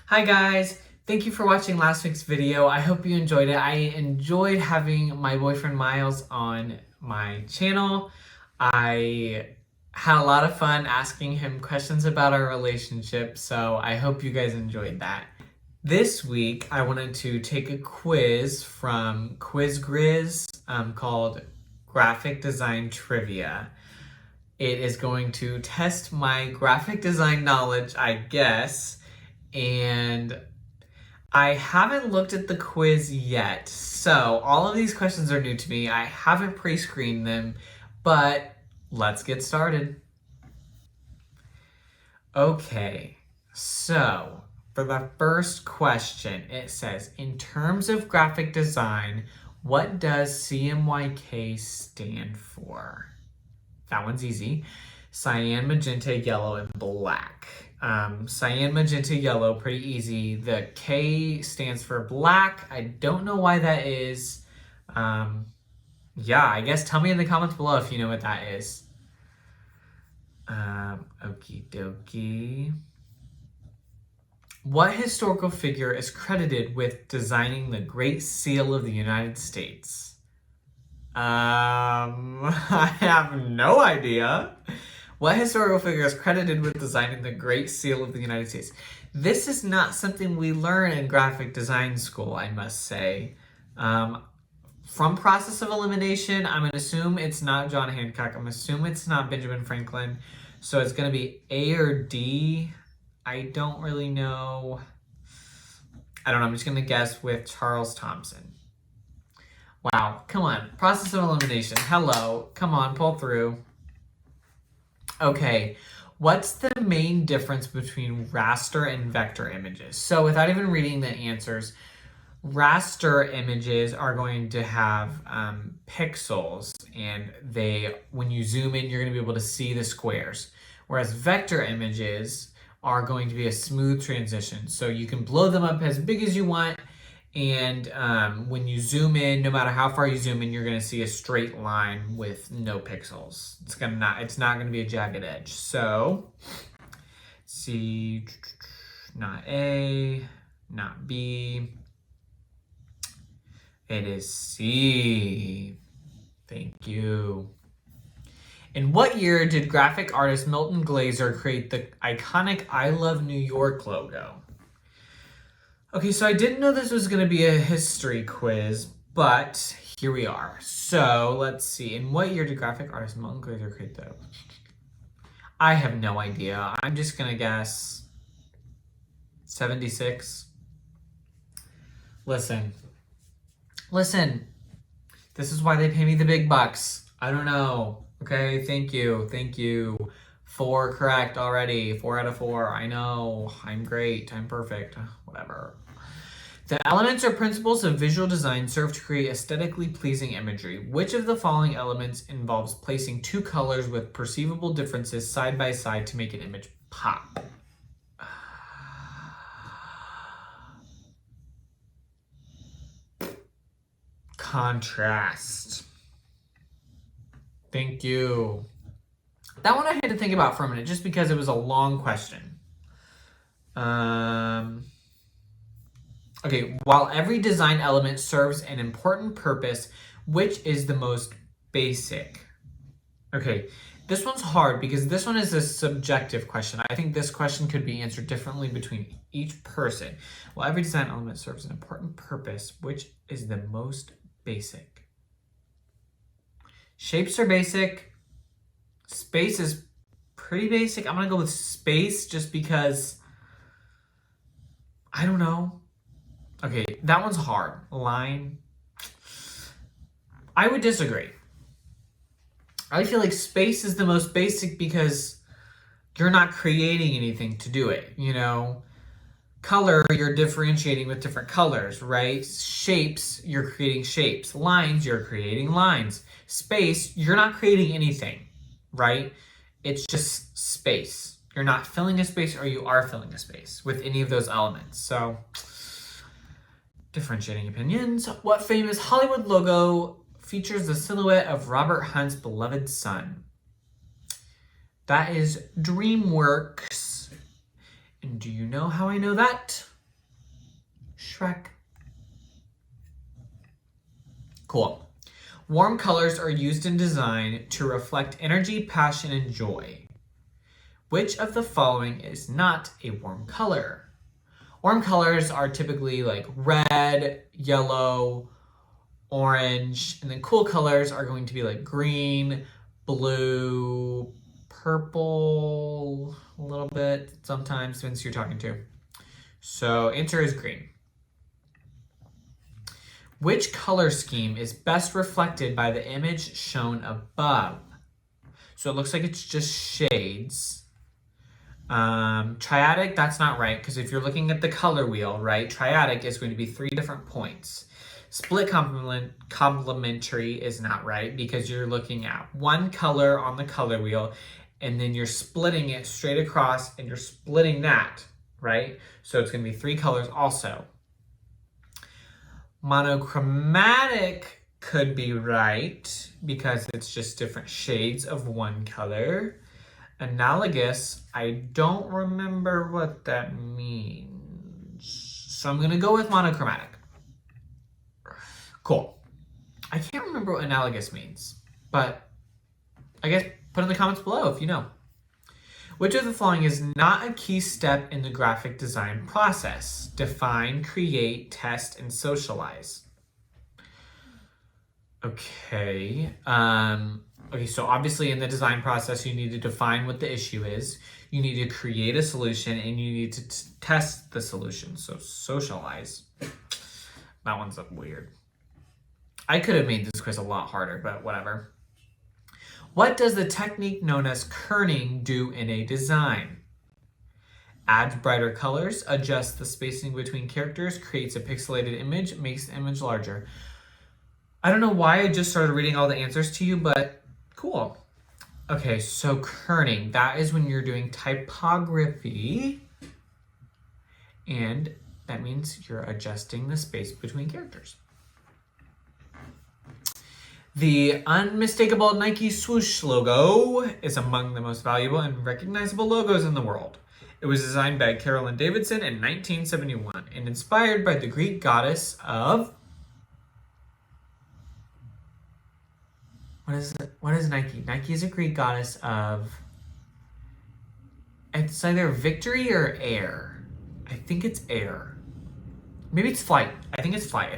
Hi guys, thank you for watching last week's video. I hope you enjoyed it. I enjoyed having my boyfriend Miles on my channel. I had a lot of fun asking him questions about our relationship, so I hope you guys enjoyed that. This week, I wanted to take a quiz from Quiz Grizz called Graphic Design Trivia. It is going to test my graphic design knowledge, I guess, and I haven't looked at the quiz yet, so all of these questions are new to me. I haven't pre-screened them, but let's get started. Okay, so for the first question, it says, in terms of graphic design, what does CMYK stand for? That one's easy. Cyan, magenta, yellow, and black. Cyan, magenta, yellow, pretty easy. The K stands for black. I don't know why that is. Yeah, I guess tell me in the comments below if you know what that is. Okie dokie. What historical figure is credited with designing the Great Seal of the United States? I have no idea. What historical figure is credited with designing the Great Seal of the United States? This is not something we learn in graphic design school, I must say. From process of elimination, I'm going to assume it's not John Hancock. I'm going to assume it's not Benjamin Franklin. So it's going to be A or D. I don't really know. I don't know. I'm just going to guess with Charles Thomson. Wow. Come on. Process of elimination. Hello. Come on. Pull through. Okay. What's the main difference between raster and vector images? So without even reading the answers, raster images are going to have pixels, and when you zoom in, you're going to be able to see the squares. Whereas vector images are going to be a smooth transition. So you can blow them up as big as you want, and when you zoom in, no matter how far you zoom in, you're going to see a straight line with no pixels. It's not going to be a jagged edge. So, C, not A, not B. It is C. Thank you. In what year did graphic artist Milton Glaser create the iconic I Love New York logo? Okay, so I didn't know this was going to be a history quiz, but here we are. So let's see. In what year did graphic artist Milton Glaser create the... I have no idea. I'm just going to guess 76. Listen. This is why they pay me the big bucks. I don't know. Okay, thank you. 4 correct already. 4 out of 4. I know. I'm great. I'm perfect. Whatever. The elements or principles of visual design serve to create aesthetically pleasing imagery. Which of the following elements involves placing two colors with perceivable differences side by side to make an image pop? Contrast. Thank you. That one I had to think about for a minute just because it was a long question. Okay, while every design element serves an important purpose, which is the most basic? Okay, this one's hard because this one is a subjective question. I think this question could be answered differently between each person. While every design element serves an important purpose, which is the most basic? Shapes are basic. Space is pretty basic. I'm going to go with space just because, I don't know. Okay, that one's hard. Line. I would disagree. I feel like space is the most basic because you're not creating anything to do it, you know? Color, you're differentiating with different colors, right? Shapes, you're creating shapes. Lines, you're creating lines. Space, you're not creating anything, right? It's just space. You're not filling a space, or you are filling a space with any of those elements. So, differentiating opinions. What famous Hollywood logo features the silhouette of Robert Hunt's beloved son? That is DreamWorks. And do you know how I know that? Shrek. Cool. Warm colors are used in design to reflect energy, passion, and joy. Which of the following is not a warm color? Warm colors are typically like red, yellow, orange, and then cool colors are going to be like green, blue, purple, a little bit sometimes, depends who you're talking to. So answer is green. Which color scheme is best reflected by the image shown above? So it looks like it's just shades. Triadic, that's not right, because if you're looking at the color wheel, right, triadic is going to be 3 different points. Split complementary is not right, because you're looking at one color on the color wheel, and then you're splitting it straight across, and you're splitting that, right? So it's going to be 3 colors also. Monochromatic could be right, because it's just different shades of one color. Analogous, I don't remember what that means. So I'm going to go with monochromatic. Cool. I can't remember what analogous means, but I guess put in the comments below if you know. Which of the following is not a key step in the graphic design process? Define, create, test, and socialize. Okay. Okay, so obviously in the design process, you need to define what the issue is. You need to create a solution, and you need to test the solution. So socialize. That one's weird. I could have made this quiz a lot harder, but whatever. What does the technique known as kerning do in a design? Adds brighter colors, adjusts the spacing between characters, creates a pixelated image, makes the image larger. I don't know why I just started reading all the answers to you, but cool. Okay, so kerning, that is when you're doing typography, and that means you're adjusting the space between characters. The unmistakable Nike swoosh logo is among the most valuable and recognizable logos in the world. It was designed by Carolyn Davidson in 1971 and inspired by the Greek goddess of... What is it? What is Nike? Nike is a Greek goddess of... It's either victory or air. I think it's air. Maybe it's flight. I think it's flight.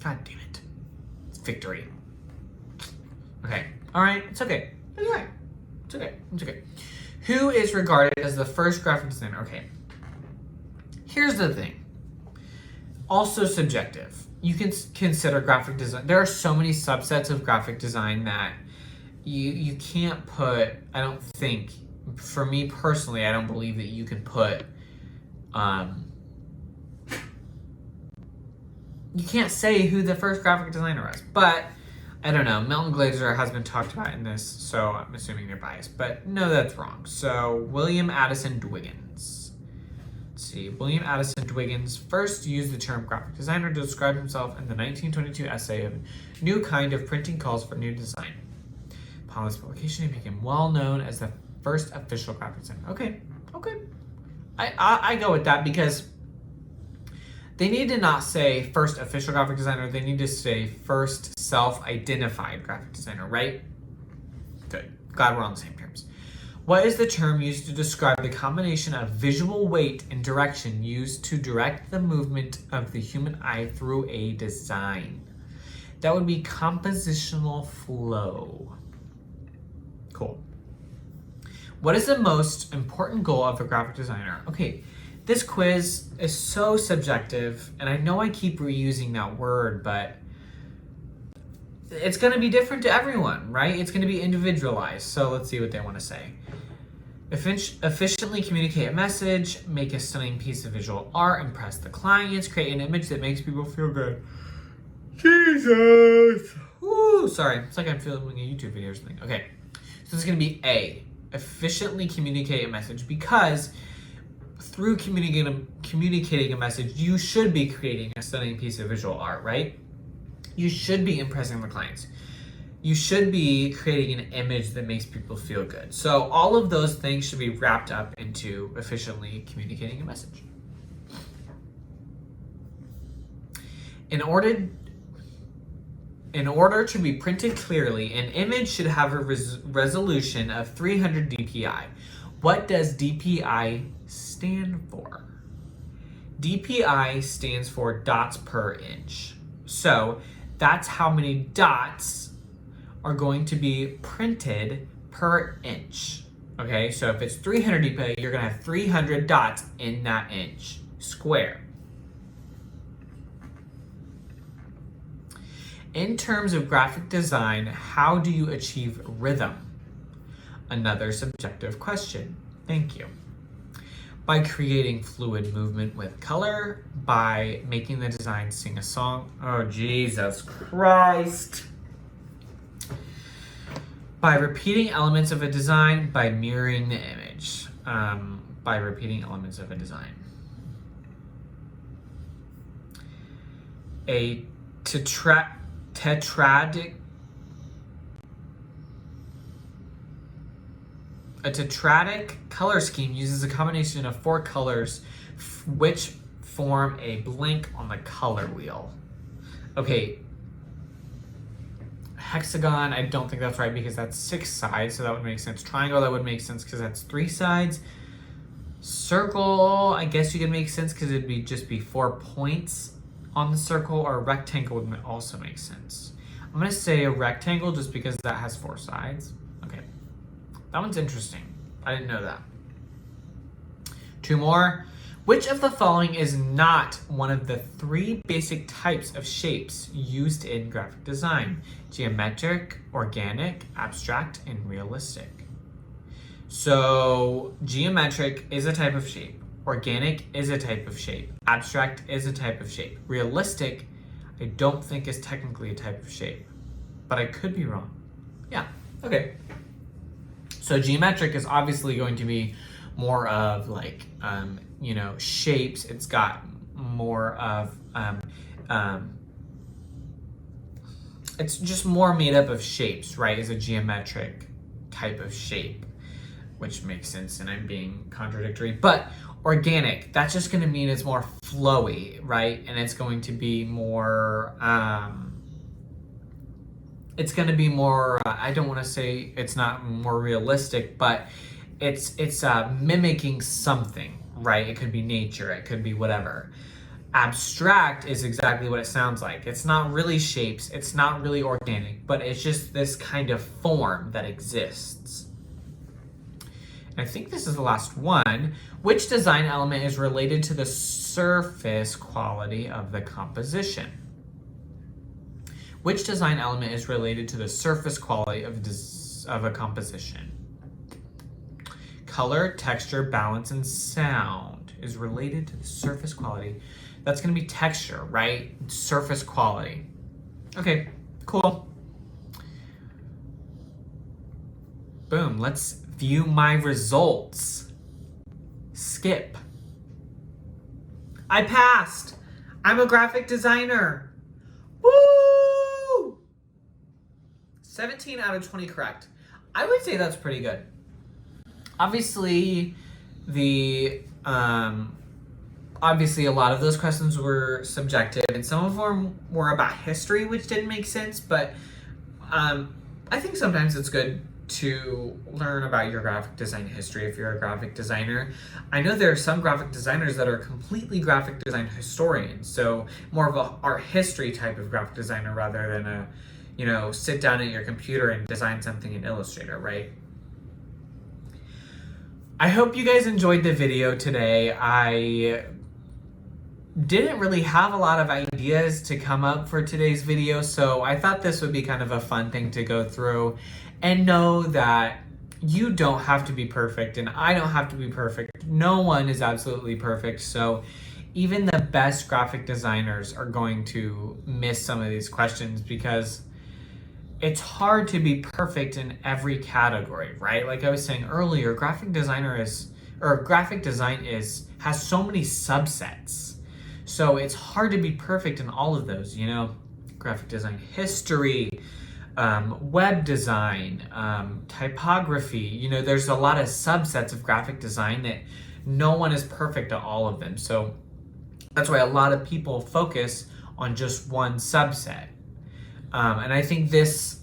God damn it. Victory. Okay. All right. It's okay. It's okay. Who is regarded as the first graphic designer? Okay. Here's the thing. Also subjective. You can consider graphic design. There are so many subsets of graphic design that you can't put, I don't think, for me personally, I don't believe that you can put, you can't say who the first graphic designer was, but I don't know. Milton Glaser has been talked about in this, so I'm assuming they're biased, but no, that's wrong. So William Addison Dwiggins. Let's see. William Addison Dwiggins first used the term graphic designer to describe himself in the 1922 essay of New Kind of Printing Calls for New Design. Upon this publication, he became well known as the first official graphic designer. Okay. I go with that because they need to not say first official graphic designer. They need to say first self-identified graphic designer, right? Good. Glad we're on the same terms. What is the term used to describe the combination of visual weight and direction used to direct the movement of the human eye through a design? That would be compositional flow. Cool. What is the most important goal of a graphic designer? Okay. This quiz is so subjective, and I know I keep reusing that word, but it's going to be different to everyone, right? It's going to be individualized. So let's see what they want to say. Efficiently communicate a message, make a stunning piece of visual art, impress the clients, create an image that makes people feel good. Jesus! Woo! Sorry, it's like I'm filming a YouTube video or something. Okay, so this is going to be A. Efficiently communicate a message, because through communicating a message, you should be creating a stunning piece of visual art, right? You should be impressing the clients. You should be creating an image that makes people feel good. So all of those things should be wrapped up into efficiently communicating a message. In order to be printed clearly, an image should have a resolution of 300 dpi. What does dpi stand for? DPI stands for dots per inch. So that's how many dots are going to be printed per inch. Okay, so if it's 300 dpi, you're gonna have 300 dots in that inch square. In terms of graphic design, how do you achieve rhythm? Another subjective question. Thank you. By creating fluid movement with color, by making the design sing a song. Oh, Jesus Christ. By repeating elements of a design, by mirroring the image. By repeating elements of a design. A tetradic color scheme uses a combination of 4 colors which form a blink on the color wheel. Okay, hexagon, I don't think that's right because that's 6 sides, so that would make sense. Triangle, that would make sense because that's 3 sides. Circle, I guess you could make sense because it'd be just be 4 points on the circle, or a rectangle would also make sense. I'm gonna say a rectangle just because that has 4 sides. Okay, that one's interesting. I didn't know that. 2 more. Which of the following is not one of the 3 basic types of shapes used in graphic design? Geometric, organic, abstract, and realistic. So geometric is a type of shape. Organic is a type of shape. Abstract is a type of shape. Realistic, I don't think is technically a type of shape, but I could be wrong. Yeah, okay. So geometric is obviously going to be more of like, shapes. It's got more of, it's just more made up of shapes, right? Is a geometric type of shape, which makes sense, and I'm being contradictory. But organic, that's just going to mean it's more flowy, right? And it's going to be more, I don't want to say it's not more realistic, but it's mimicking something, right? It could be nature, it could be whatever. Abstract is exactly what it sounds like. It's not really shapes, it's not really organic, but it's just this kind of form that exists. I think this is the last one. Which design element is related to the surface quality of the composition? Which design element is related to the surface quality of a composition? Color, texture, balance, and sound is related to the surface quality. That's going to be texture, right? Surface quality. Okay, cool. Boom, let's view my results. Skip. I passed. I'm a graphic designer. Woo! 17 out of 20 correct. I would say that's pretty good. Obviously, obviously a lot of those questions were subjective, and some of them were about history, which didn't make sense, but I think sometimes it's good to learn about your graphic design history if you're a graphic designer. I know there are some graphic designers that are completely graphic design historians, so more of a art history type of graphic designer rather than a, sit down at your computer and design something in Illustrator, right? I hope you guys enjoyed the video today. I didn't really have a lot of ideas to come up for today's video, so I thought this would be kind of a fun thing to go through and know that you don't have to be perfect and I don't have to be perfect. No one is absolutely perfect, so even the best graphic designers are going to miss some of these questions because it's hard to be perfect in every category, right? Like I was saying earlier, graphic design has so many subsets. So it's hard to be perfect in all of those, graphic design history, web design, typography, there's a lot of subsets of graphic design that no one is perfect at all of them. So that's why a lot of people focus on just one subset. And I think this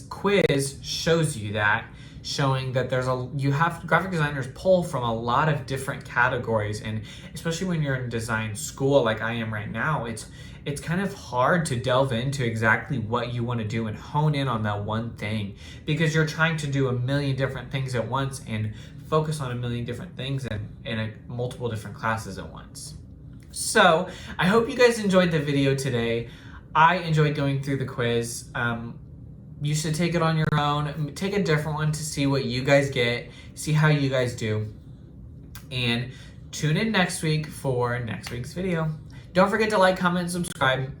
quiz shows you that, showing that graphic designers pull from a lot of different categories, and especially when you're in design school like I am right now, it's kind of hard to delve into exactly what you want to do and hone in on that one thing, because you're trying to do a million different things at once and focus on a million different things in multiple different classes at once. So I hope you guys enjoyed the video today. I enjoyed going through the quiz. You should take it on your own. Take a different one to see what you guys get, see how you guys do. And tune in next week for next week's video. Don't forget to like, comment, and subscribe.